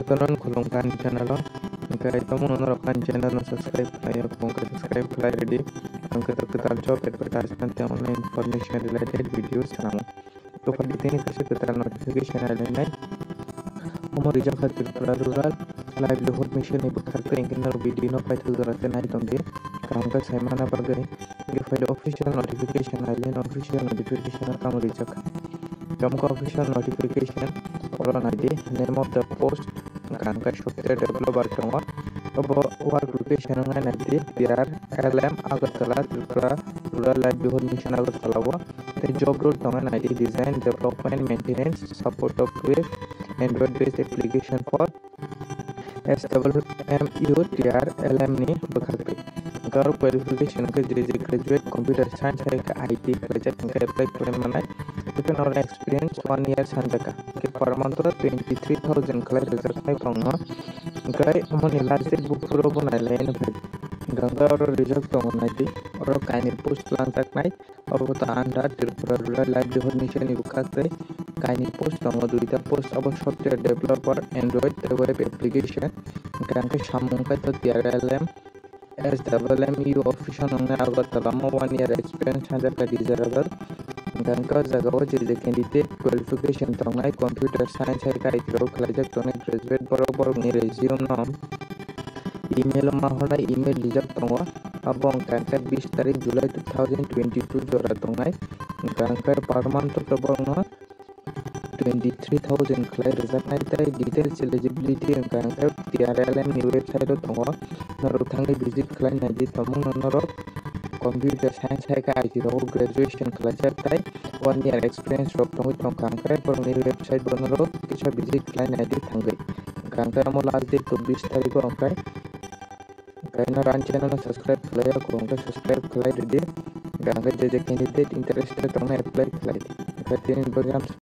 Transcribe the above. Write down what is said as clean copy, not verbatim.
Kebetulan kulungkan channel angka itu menonton channel subscribe saya kungka subscribe kalian ready angka terketar job advertisement yang online information related videos namu तो pada ini kasih keterangan notification lainnya umur di Jakarta rural livelihood mission ibu kartu yang kena video no pai tujuan naik tongge angka saya mana bagai file official notification kamu di Jakarta kamu official notification orang ID name of the post angka software developer tongwa work location ngan ID DR LM Agartala Tripura rural livelihood mission Agartala wa the job role tongan ID design development maintenance support of web Android based application for SWMU DR LM ni bekerja Gar qualification ke jadi graduate computer science hai ka IT graduate ka apply kare mana itu orang experience 1 year sanjaka ke per month 23,000 kala result hai pangma gai amoni last date book pro banai line bhai ganga or result tong naiti or kaini post lang tak nai or ta anda Tripura rural livelihood mission ibukate kaini post tong duita post abo software developer Android web application ganga samung ka to TRLM SWMU official nongna Agartala 1 year experience has a desirable ganga jagao je candidate qualification tongnai computer science hai ka itro kalajak tongai graduate borobar ni resume nom email ma hola email lijak tongwa abong ganga 20 tarikh July 2022 jora tongai ganga per month to borno 23,000 kala result nai tai details eligibility ganga TRLM ni website tongwa naro thangai visit kala nai di tamung naro computer science hai ka IT ro graduation kalajak tai 1 year experience ro tong ganga por ni website bonoro kisha visit kala nai di thangai ganga mo last date 20 tarikh ko angkai kaina ran channel subscribe kala ko angka subscribe kala ready ganga je candidate interested tong apply kala di program